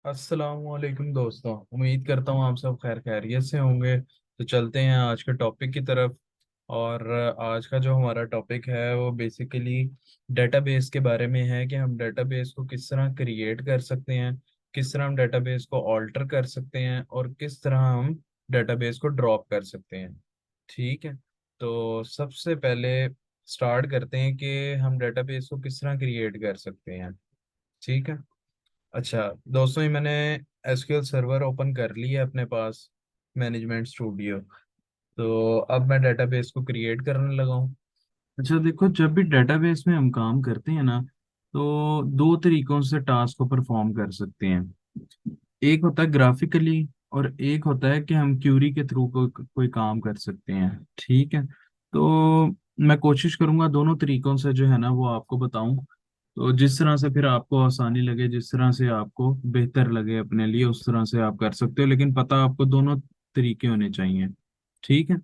अस्सलामुअलैकुम दोस्तों। उम्मीद करता हूँ आप सब खैर खैरियत से होंगे। तो चलते हैं आज के टॉपिक की तरफ। और आज का जो हमारा टॉपिक है वो बेसिकली डेटाबेस के बारे में है कि हम डेटाबेस को किस तरह क्रिएट कर सकते हैं, किस तरह हम डेटाबेस को ऑल्टर कर सकते हैं और किस तरह हम डेटाबेस को ड्रॉप कर सकते हैं। ठीक है। तो सबसे पहले स्टार्ट करते हैं कि हम डेटाबेस को किस तरह क्रिएट कर सकते हैं। ठीक है। अच्छा दोस्तों, ये मैंने एसक्यूएल सर्वर ओपन कर लिया है अपने पास, मैनेजमेंट स्टूडियो। तो अब मैं डेटाबेस को क्रिएट करने लगा हूँ। अच्छा देखो, जब भी डेटाबेस में हम काम करते हैं ना, तो दो तरीकों से टास्क को परफॉर्म कर सकते हैं। एक होता है ग्राफिकली और एक होता है कि हम क्यूरी के थ्रू कोई काम कर सकते हैं। ठीक है। तो मैं कोशिश करूंगा दोनों तरीकों से जो है ना वो आपको बताऊं। तो जिस तरह से फिर आपको आसानी लगे, जिस तरह से आपको बेहतर लगे अपने लिए, उस तरह से आप कर सकते हो, लेकिन पता आपको दोनों तरीके होने चाहिए। ठीक है।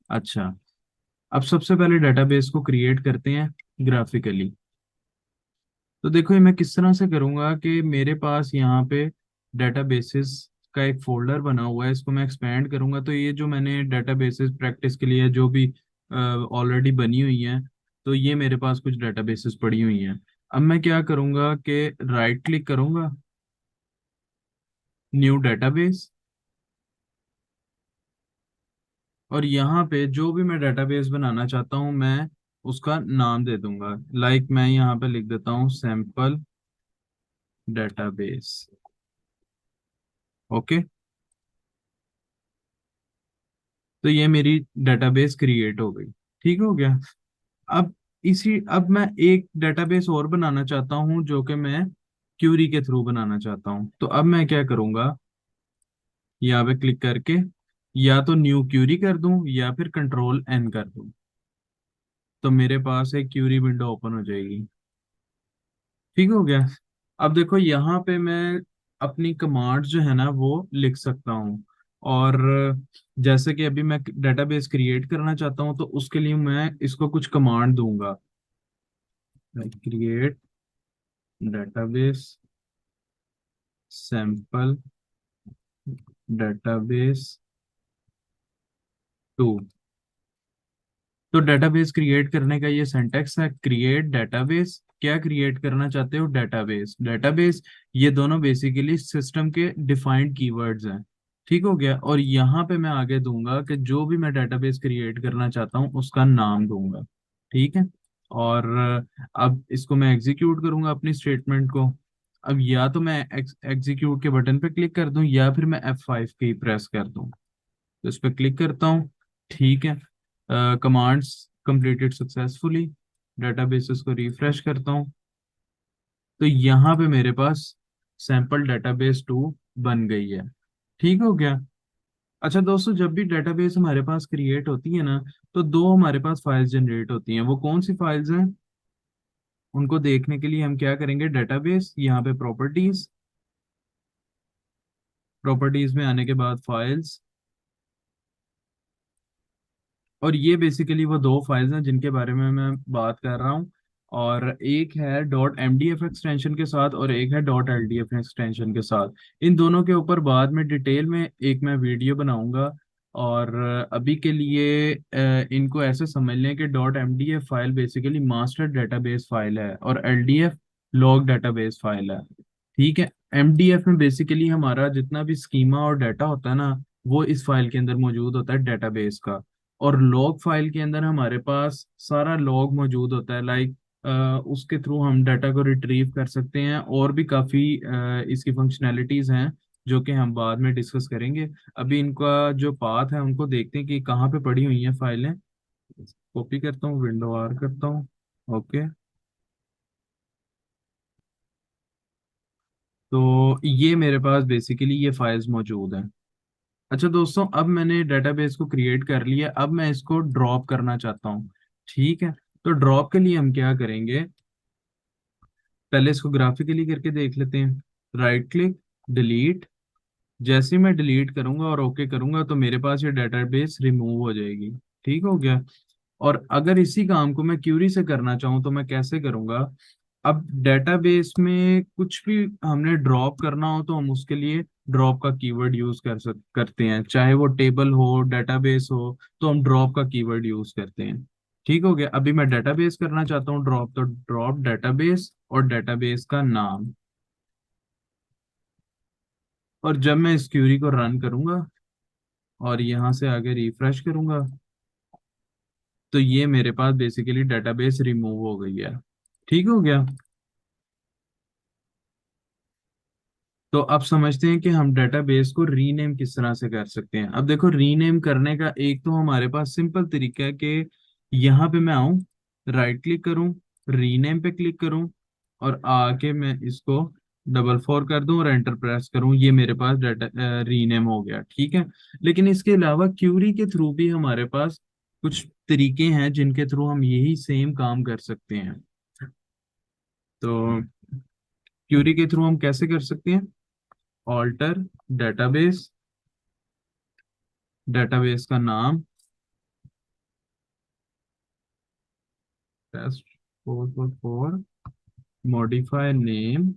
अच्छा, अब सबसे पहले डेटाबेस को क्रिएट करते हैं ग्राफिकली। तो देखो ये मैं किस तरह से करूंगा कि मेरे पास यहाँ पे डेटाबेसेस का एक फोल्डर बना हुआ है, इसको मैं एक्सपेंड करूंगा तो ये जो मैंने डेटाबेसेस प्रैक्टिस के लिए जो भी ऑलरेडी बनी हुई हैं, तो ये मेरे पास कुछ डेटाबेसेस पड़ी हुई हैं। अब मैं क्या करूंगा कि राइट क्लिक करूंगा, न्यू डेटाबेस, और यहाँ पे जो भी मैं डेटाबेस बनाना चाहता हूँ मैं उसका नाम दे दूंगा। लाइक मैं यहाँ पे लिख देता हूँ सैंपल डेटाबेस। ओके। तो ये मेरी डेटाबेस क्रिएट हो गई। ठीक हो गया। अब अब मैं एक डेटाबेस और बनाना चाहता हूँ जो कि मैं क्यूरी के थ्रू बनाना चाहता हूँ। तो अब मैं क्या करूँगा, यहाँ पे क्लिक करके या तो न्यू क्यूरी कर दूं या फिर कंट्रोल एन कर दूं, तो मेरे पास एक क्यूरी विंडो ओपन हो जाएगी। ठीक हो गया। अब देखो यहाँ पे मैं अपनी कमांड जो है ना वो लिख सकता हूँ। और जैसे कि अभी मैं डेटाबेस क्रिएट करना चाहता हूँ तो उसके लिए मैं इसको कुछ कमांड दूंगा, create database sample database two. तो डेटाबेस क्रिएट करने का ये सिंटेक्स है, क्रिएट डेटाबेस। क्या क्रिएट करना चाहते हो? डेटाबेस। डेटाबेस ये दोनों बेसिकली सिस्टम के डिफाइंड कीवर्ड्स हैं। ठीक हो गया। और यहाँ पे मैं आगे दूंगा कि जो भी मैं डेटाबेस क्रिएट करना चाहता हूँ उसका नाम दूंगा। ठीक है। और अब इसको मैं एग्जीक्यूट करूंगा अपनी स्टेटमेंट को। अब या तो मैं एग्जीक्यूट के बटन पे क्लिक कर दूं या फिर मैं F5 की प्रेस कर दूं। तो इस पर क्लिक करता हूँ। ठीक है। Commands completed successfully. डेटाबेसेस को रिफ्रेश करता हूँ। तो यहाँ पे मेरे पास सैंपल डेटाबेस 2 बन गई है। ठीक हो गया। अच्छा दोस्तों, जब भी डेटाबेस हमारे पास क्रिएट होती है ना, तो दो हमारे पास फाइल्स जनरेट होती हैं। वो कौन सी फाइल्स हैं? उनको देखने के लिए हम क्या करेंगे, डेटाबेस, यहाँ पे प्रॉपर्टीज, प्रॉपर्टीज में आने के बाद फाइल्स। और ये बेसिकली वो दो फाइल्स हैं जिनके बारे में मैं बात कर रहा हूँ। और एक है dot M D F extension के साथ और एक है dot L D F extension के साथ। इन दोनों के ऊपर बाद में डिटेल में एक मैं वीडियो बनाऊंगा। और अभी के लिए इनको ऐसे समझ लें कि dot M D F file basically master database file है और L D F log database file है। ठीक है। एम डी एफ में बेसिकली हमारा जितना भी स्कीमा और डाटा होता है ना, वो इस फाइल के अंदर मौजूद होता है डेटाबेस का। और लॉग फाइल के अंदर हमारे पास सारा लॉग मौजूद होता है। लाइक उसके थ्रू हम डाटा को रिट्रीव कर सकते हैं और भी काफ़ी इसकी फंक्शनैलिटीज़ हैं जो कि हम बाद में डिस्कस करेंगे। अभी इनका जो पाथ है उनको देखते हैं कि कहाँ पे पड़ी हुई हैं फाइलें। कॉपी करता हूँ, विंडो आर करता हूँ। ओके। तो ये मेरे पास बेसिकली ये फाइल्स मौजूद हैं। अच्छा दोस्तों, अब मैंने डेटाबेस को क्रिएट कर लिया, अब मैं इसको ड्रॉप करना चाहता हूँ। ठीक है। तो ड्रॉप के लिए हम क्या करेंगे, पहले इसको ग्राफिकली करके देख लेते हैं। Right click, delete. जैसे ही मैं डिलीट करूंगा और ओके करूंगा तो मेरे पास ये डेटाबेस रिमूव हो जाएगी। ठीक हो गया। और अगर इसी काम को मैं क्यूरी से करना चाहूँ तो मैं कैसे करूंगा, अब डेटाबेस में कुछ भी हमने ड्रॉप करना हो तो हम उसके लिए ड्रॉप का कीवर्ड यूज करते हैं, चाहे वो टेबल हो, डेटाबेस हो, तो हम ड्रॉप का कीवर्ड यूज करते हैं। ठीक हो गया। अभी मैं डेटाबेस करना चाहता हूँ ड्रॉप, तो ड्रॉप डेटाबेस और डेटाबेस का नाम। और जब मैं इस क्यूरी को रन करूंगा और यहाँ से आगे रिफ्रेश करूंगा, तो ये मेरे पास बेसिकली डेटाबेस रिमूव हो गई है। ठीक हो गया। तो अब समझते हैं कि हम डेटाबेस को रीनेम किस तरह से कर सकते हैं। अब देखो, रीनेम करने का एक तो हमारे पास सिंपल तरीका है कि यहाँ पे मैं आऊँ, राइट क्लिक करूँ, रीनेम पे क्लिक करूँ, और आके मैं इसको डबल फोर कर दूं और एंटर प्रेस करूं, ये मेरे पास डाटा रीनेम हो गया। ठीक है। लेकिन इसके अलावा क्यूरी के थ्रू भी हमारे पास कुछ तरीके हैं जिनके थ्रू हम यही सेम काम कर सकते हैं। तो क्यूरी के थ्रू हम कैसे कर सकते हैं? ऑल्टर डेटाबेस, डेटाबेस का नाम टेस्ट 444, मॉडिफाई नेम,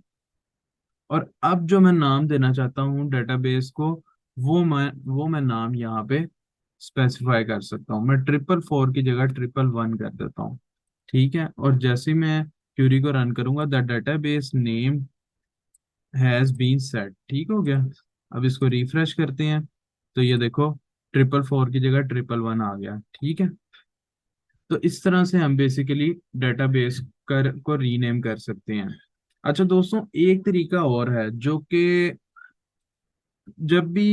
और अब जो मैं नाम देना चाहता हूँ डेटाबेस को, वो मैं नाम यहाँ पे स्पेसिफाई कर सकता हूँ। मैं 444 की जगह 111 कर देता हूँ। ठीक है। और जैसे ही मैं क्यूरी को रन करूंगा, the database name has been set. ठीक हो गया। अब इसको रिफ्रेश करते हैं, तो ये देखो 444 की जगह 111 आ गया। ठीक है। तो इस तरह से हम बेसिकली डेटाबेस को रीनेम कर सकते हैं। अच्छा दोस्तों, एक तरीका और है जो कि जब भी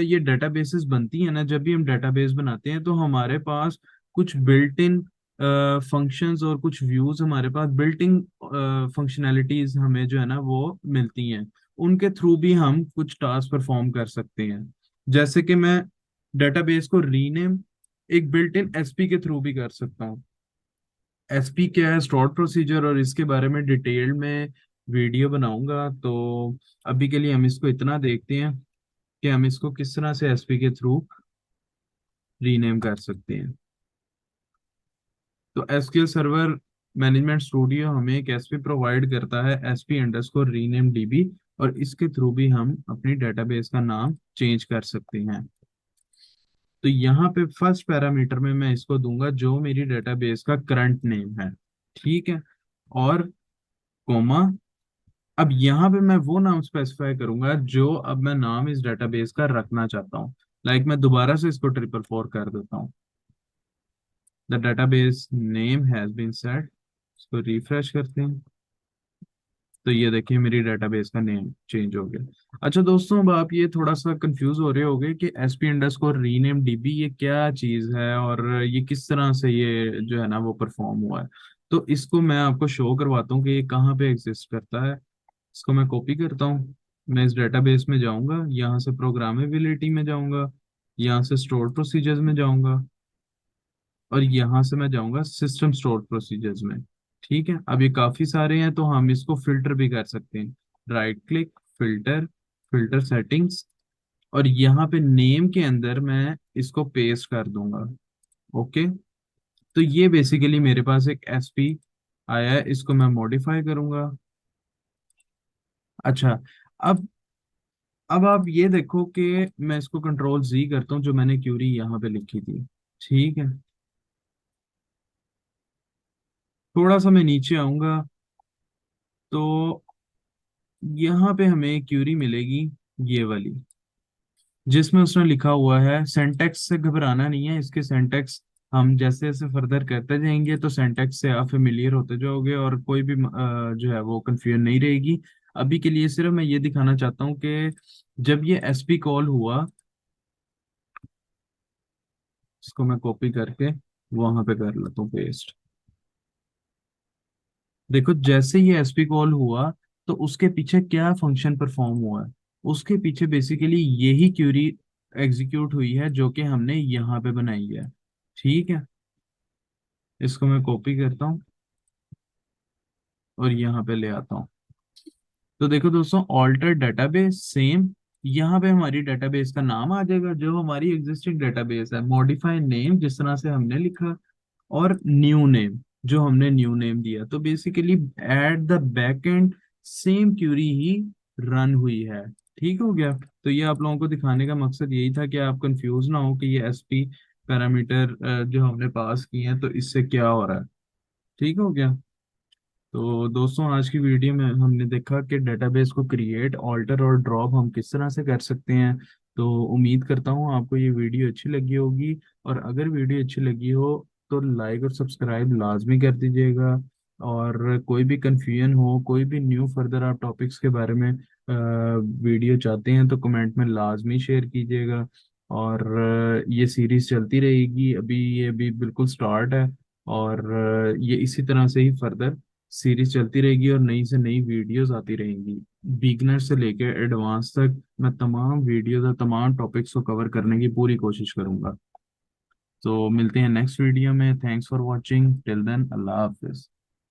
ये डेटाबेसेस बनती है ना, जब भी हम डेटाबेस बनाते हैं, तो हमारे पास कुछ बिल्ट इन फंक्शंस और कुछ व्यूज, हमारे पास बिल्ट इन फंक्शनैलिटीज हमें जो है ना वो मिलती हैं। उनके थ्रू भी हम कुछ टास्क परफॉर्म कर सकते हैं। जैसे कि मैं डेटाबेस को रीनेम एक बिल्ट इन एसपी के थ्रू भी कर सकता हूँ। एसपी क्या है, स्टोर प्रोसीजर, और इसके बारे में डिटेल में वीडियो बनाऊंगा। तो अभी के लिए हम इसको इतना देखते हैं कि हम इसको किस तरह से एसपी के थ्रू रीनेम कर सकते हैं। तो एसक्यूएल सर्वर मैनेजमेंट स्टूडियो हमें एक एसपी प्रोवाइड करता है, एसपी अंडरस्कोर रीनेम डीबी, और इसके थ्रू भी हम अपनी डेटाबेस का नाम चेंज कर सकते हैं। तो यहाँ पे फर्स्ट पैरामीटर में मैं इसको दूंगा जो मेरी डेटाबेस का करंट नेम है। ठीक है। और कोमा, अब यहाँ पे मैं वो नाम स्पेसिफाई करूंगा जो अब मैं नाम इस डेटाबेस का रखना चाहता हूँ। लाइक मैं दोबारा से इसको 444 कर देता हूँ। The database name has been set. इसको रिफ्रेश करते हैं, तो ये देखिए मेरी डेटाबेस का नेम चेंज हो गया। अच्छा दोस्तों, अब आप ये थोड़ा सा कंफ्यूज हो रहे होंगे कि S P underscore rename dB ये क्या चीज़ है और ये किस तरह से ये जो है ना वो परफॉर्म हुआ है। तो इसको मैं आपको शो करवाता हूँ कि ये कहाँ पे एग्जिस्ट करता है। इसको मैं कॉपी करता हूँ, मैं इस डेटाबेस में जाऊंगा, यहाँ से प्रोग्रामेबिलिटी में जाऊंगा, यहाँ से स्टोर प्रोसीजर्स में जाऊंगा, और यहाँ से मैं जाऊंगा सिस्टम स्टोर प्रोसीजर्स में। ठीक है। अब ये काफी सारे हैं, तो हम इसको फिल्टर भी कर सकते हैं। Right click, filter, filter settings, और यहाँ पे नेम के अंदर मैं इसको पेस्ट कर दूंगा। ओके। तो ये बेसिकली मेरे पास एक एसपी आया है, इसको मैं मॉडिफाई करूंगा। अच्छा, अब अब आप ये देखो कि मैं इसको कंट्रोल जी करता हूँ, जो मैंने क्यूरी यहाँ पे लिखी थी। ठीक है। थोड़ा सा मैं नीचे आऊंगा, तो यहाँ पे हमें एक क्यूरी मिलेगी, ये वाली, जिसमें उसने लिखा हुआ है, सेंटेक्स से घबराना नहीं है, इसके सेंटेक्स हम जैसे जैसे फर्दर करते जाएंगे तो सेंटेक्स से आप फेमिलियर होते जाओगे और कोई भी जो है वो कंफ्यूजन नहीं रहेगी। अभी के लिए सिर्फ मैं ये दिखाना चाहता हूँ कि जब ये एसपी कॉल हुआ, इसको मैं कॉपी करके वहां पे कर लेता हूँ पेस्ट। देखो जैसे ये एसपी कॉल हुआ, तो उसके पीछे क्या फंक्शन परफॉर्म हुआ है? उसके पीछे बेसिकली यही क्यूरी एग्जीक्यूट हुई है जो कि हमने यहाँ पे बनाई है। ठीक है। इसको मैं कॉपी करता हूँ और यहाँ पे ले आता हूँ। तो देखो दोस्तों, ऑल्टर डेटाबेस सेम, यहाँ पे हमारी डेटाबेस का नाम आ जाएगा जो हमारी एग्जिस्टिंग डेटाबेस है। मॉडिफाई नेम जिस तरह से हमने लिखा, और न्यू नेम, जो हमने न्यू नेम दिया। तो basically at the back end same query ही रन हुई है। ठीक हो गया। तो ये आप लोगों को दिखाने का मकसद यही था कि आप कंफ्यूज ना हो कि ये एसपी पैरामीटर जो हमने पास किए हैं तो इससे क्या हो रहा है। ठीक हो गया। तो दोस्तों आज की वीडियो में हमने देखा कि डेटाबेस को क्रिएट, ऑल्टर और ड्रॉप हम किस तरह से कर सकते हैं। तो उम्मीद करता हूँ आपको ये वीडियो अच्छी लगी होगी, और अगर वीडियो अच्छी लगी हो तो लाइक और सब्सक्राइब लाजमी कर दीजिएगा। और कोई भी कंफ्यूजन हो, कोई भी न्यू फर्दर आप टॉपिक्स के बारे में वीडियो चाहते हैं तो कमेंट में लाजमी शेयर कीजिएगा। और ये सीरीज चलती रहेगी, ये अभी बिल्कुल स्टार्ट है। और ये इसी तरह से ही फर्दर सीरीज चलती रहेगी और नई से नई वीडियोस आती रहेंगी। बिगनर से लेकर एडवांस तक मैं तमाम वीडियोस और तमाम टॉपिक्स को कवर करने की पूरी कोशिश करूंगा। तो मिलते हैं नेक्स्ट वीडियो में। Thanks for watching, till then अल्लाह हाफिज।